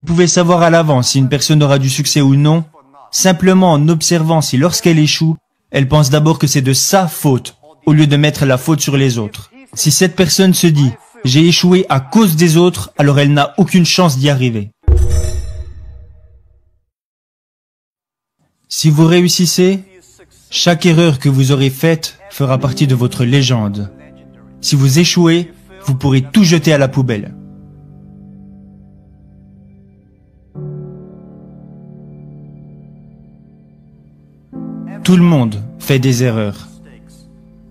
Vous pouvez savoir à l'avance si une personne aura du succès ou non, simplement en observant si lorsqu'elle échoue, elle pense d'abord que c'est de sa faute, au lieu de mettre la faute sur les autres. Si cette personne se dit « j'ai échoué à cause des autres », alors elle n'a aucune chance d'y arriver. Si vous réussissez, chaque erreur que vous aurez faite fera partie de votre légende. Si vous échouez, vous pourrez tout jeter à la poubelle. Tout le monde fait des erreurs.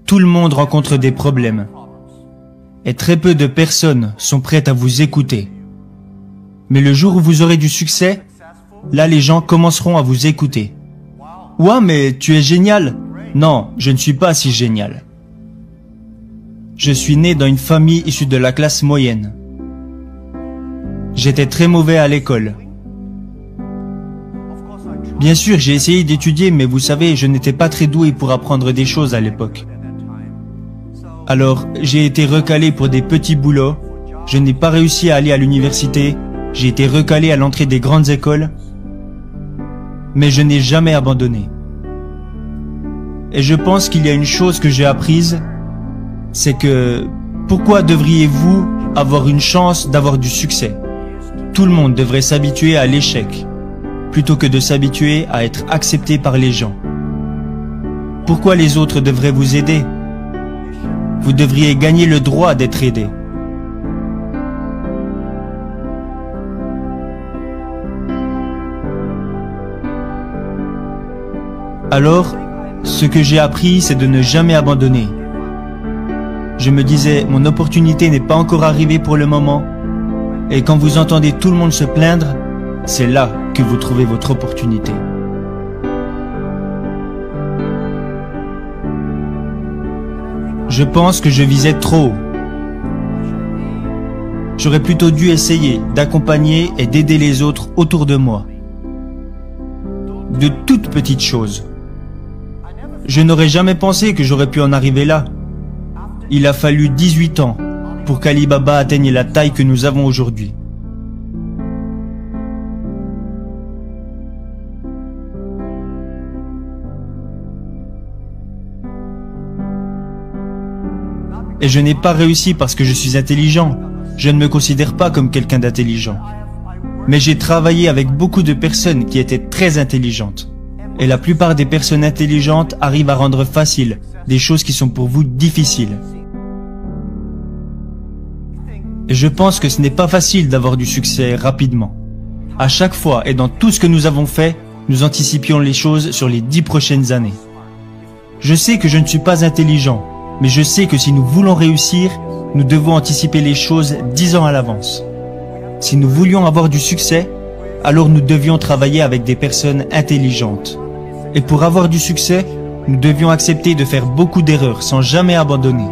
Tout le monde rencontre des problèmes. Et très peu de personnes sont prêtes à vous écouter. Mais le jour où vous aurez du succès, là les gens commenceront à vous écouter. « Ouah, mais tu es génial !» Non, je ne suis pas si génial. Je suis né dans une famille issue de la classe moyenne. J'étais très mauvais à l'école. Bien sûr, j'ai essayé d'étudier, mais vous savez, je n'étais pas très doué pour apprendre des choses à l'époque. Alors, j'ai été recalé pour des petits boulots, je n'ai pas réussi à aller à l'université, j'ai été recalé à l'entrée des grandes écoles, mais je n'ai jamais abandonné. Et je pense qu'il y a une chose que j'ai apprise, c'est que pourquoi devriez-vous avoir une chance d'avoir du succès? Tout le monde devrait s'habituer à l'échec, plutôt que de s'habituer à être accepté par les gens. Pourquoi les autres devraient vous aider? Vous devriez gagner le droit d'être aidé. Alors, ce que j'ai appris, c'est de ne jamais abandonner. Je me disais, mon opportunité n'est pas encore arrivée pour le moment. Et quand vous entendez tout le monde se plaindre, c'est là que vous trouvez votre opportunité. Je pense que je visais trop haut. J'aurais plutôt dû essayer d'accompagner et d'aider les autres autour de moi. De toutes petites choses. Je n'aurais jamais pensé que j'aurais pu en arriver là. Il a fallu 18 ans pour qu'Ali Baba atteigne la taille que nous avons aujourd'hui. Et je n'ai pas réussi parce que je suis intelligent. Je ne me considère pas comme quelqu'un d'intelligent. Mais j'ai travaillé avec beaucoup de personnes qui étaient très intelligentes. Et la plupart des personnes intelligentes arrivent à rendre facile des choses qui sont pour vous difficiles. Et je pense que ce n'est pas facile d'avoir du succès rapidement. À chaque fois et dans tout ce que nous avons fait, nous anticipions les choses sur les 10 prochaines années. Je sais que je ne suis pas intelligent, mais je sais que si nous voulons réussir, nous devons anticiper les choses 10 ans à l'avance. Si nous voulions avoir du succès, alors nous devions travailler avec des personnes intelligentes. Et pour avoir du succès, nous devions accepter de faire beaucoup d'erreurs sans jamais abandonner.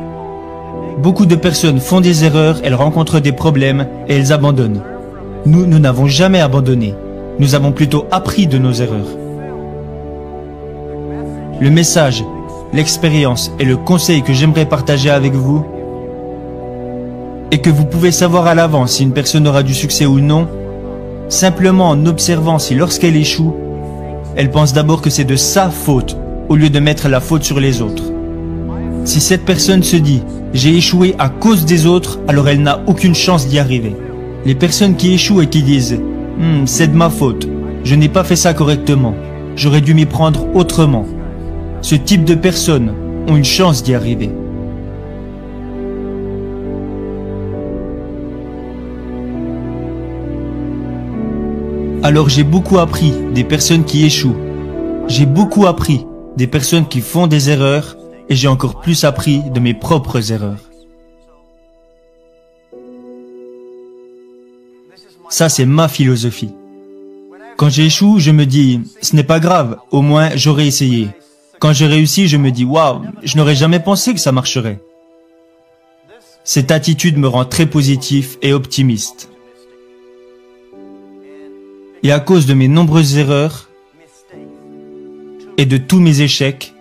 Beaucoup de personnes font des erreurs, elles rencontrent des problèmes et elles abandonnent. Nous n'avons jamais abandonné. Nous avons plutôt appris de nos erreurs. Le message, l'expérience et le conseil que j'aimerais partager avec vous est que vous pouvez savoir à l'avance si une personne aura du succès ou non, simplement en observant si lorsqu'elle échoue, elle pense d'abord que c'est de sa faute, au lieu de mettre la faute sur les autres. Si cette personne se dit « j'ai échoué à cause des autres », alors elle n'a aucune chance d'y arriver. Les personnes qui échouent et qui disent « c'est de ma faute, je n'ai pas fait ça correctement, j'aurais dû m'y prendre autrement », ce type de personnes ont une chance d'y arriver. Alors j'ai beaucoup appris des personnes qui échouent. J'ai beaucoup appris des personnes qui font des erreurs et j'ai encore plus appris de mes propres erreurs. Ça, c'est ma philosophie. Quand j'échoue, je me dis, ce n'est pas grave, au moins j'aurais essayé. Quand je réussis, je me dis, waouh, je n'aurais jamais pensé que ça marcherait. Cette attitude me rend très positif et optimiste. Et à cause de mes nombreuses erreurs et de tous mes échecs,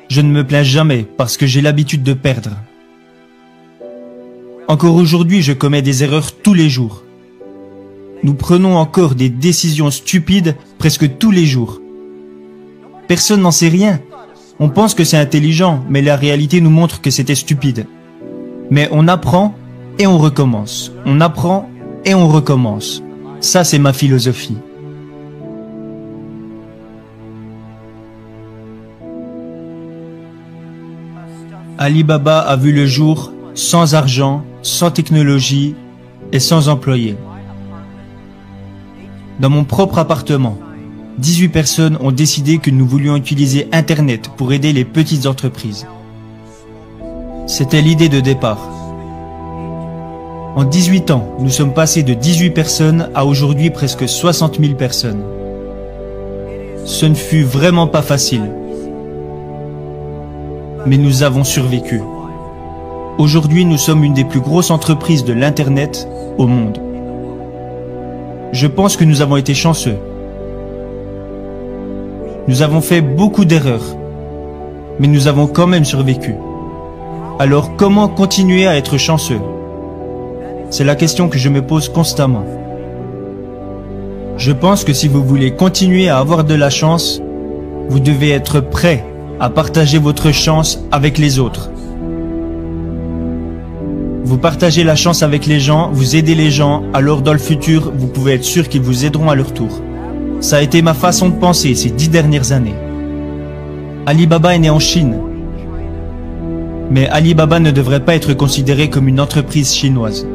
je ne me plains jamais parce que j'ai l'habitude de perdre. Encore aujourd'hui, je commets des erreurs tous les jours. Nous prenons encore des décisions stupides presque tous les jours. Personne n'en sait rien. On pense que c'est intelligent, mais la réalité nous montre que c'était stupide. Mais on apprend et on recommence. On apprend et on recommence. Ça, c'est ma philosophie. Alibaba a vu le jour sans argent, sans technologie et sans employés. Dans mon propre appartement, 18 personnes ont décidé que nous voulions utiliser Internet pour aider les petites entreprises. C'était l'idée de départ. En 18 ans, nous sommes passés de 18 personnes à aujourd'hui presque 60 000 personnes. Ce ne fut vraiment pas facile. Mais nous avons survécu. Aujourd'hui, nous sommes une des plus grosses entreprises de l'Internet au monde. Je pense que nous avons été chanceux. Nous avons fait beaucoup d'erreurs, mais nous avons quand même survécu. Alors comment continuer à être chanceux? C'est la question que je me pose constamment. Je pense que si vous voulez continuer à avoir de la chance, vous devez être prêt à partager votre chance avec les autres. Vous partagez la chance avec les gens, vous aidez les gens, alors dans le futur, vous pouvez être sûr qu'ils vous aideront à leur tour. Ça a été ma façon de penser ces 10 dernières années. Alibaba est né en Chine. Mais Alibaba ne devrait pas être considéré comme une entreprise chinoise.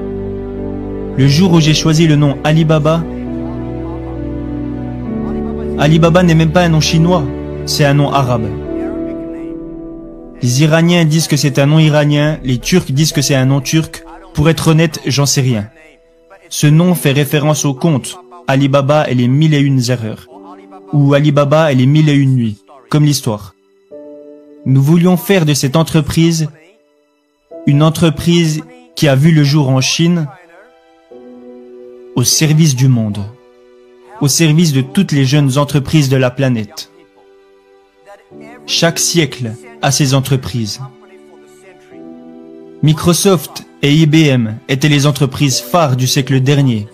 Le jour où j'ai choisi le nom Alibaba, Alibaba n'est même pas un nom chinois, c'est un nom arabe. Les Iraniens disent que c'est un nom iranien, les Turcs disent que c'est un nom turc. Pour être honnête, j'en sais rien. Ce nom fait référence au conte Alibaba et les 1001 erreurs, ou Alibaba et les 1001 nuits, comme l'histoire. Nous voulions faire de cette entreprise une entreprise qui a vu le jour en Chine au service du monde, au service de toutes les jeunes entreprises de la planète. Chaque siècle a ses entreprises. Microsoft et IBM étaient les entreprises phares du siècle dernier.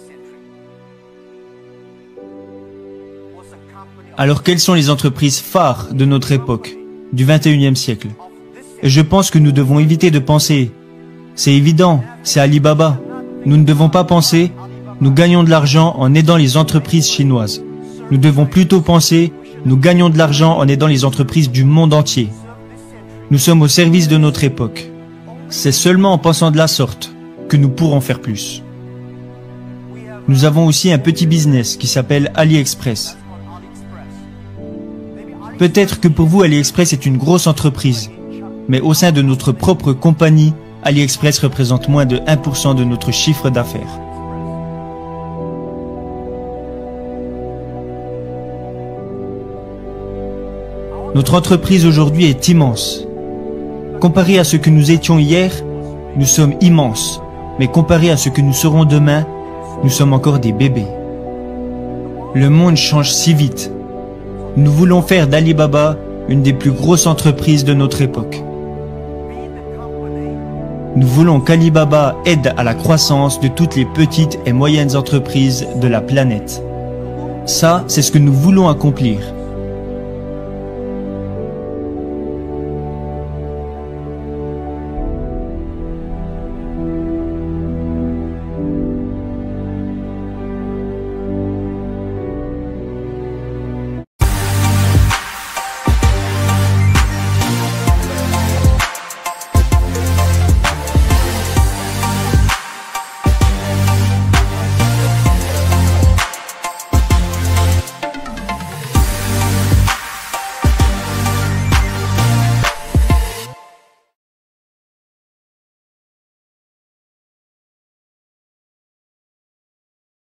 Alors quelles sont les entreprises phares de notre époque, du 21e siècle? Et je pense que nous devons éviter de penser « c'est évident, c'est Alibaba ». Nous ne devons pas penser « nous gagnons de l'argent en aidant les entreprises chinoises ». Nous devons plutôt penser « nous gagnons de l'argent en aidant les entreprises du monde entier ». Nous sommes au service de notre époque. C'est seulement en pensant de la sorte que nous pourrons faire plus. Nous avons aussi un petit business qui s'appelle AliExpress. Peut-être que pour vous AliExpress est une grosse entreprise, mais au sein de notre propre compagnie, AliExpress représente moins de 1% de notre chiffre d'affaires. Notre entreprise aujourd'hui est immense. Comparé à ce que nous étions hier, nous sommes immenses, mais comparé à ce que nous serons demain, nous sommes encore des bébés. Le monde change si vite. Nous voulons faire d'Alibaba une des plus grosses entreprises de notre époque. Nous voulons qu'Alibaba aide à la croissance de toutes les petites et moyennes entreprises de la planète. Ça, c'est ce que nous voulons accomplir.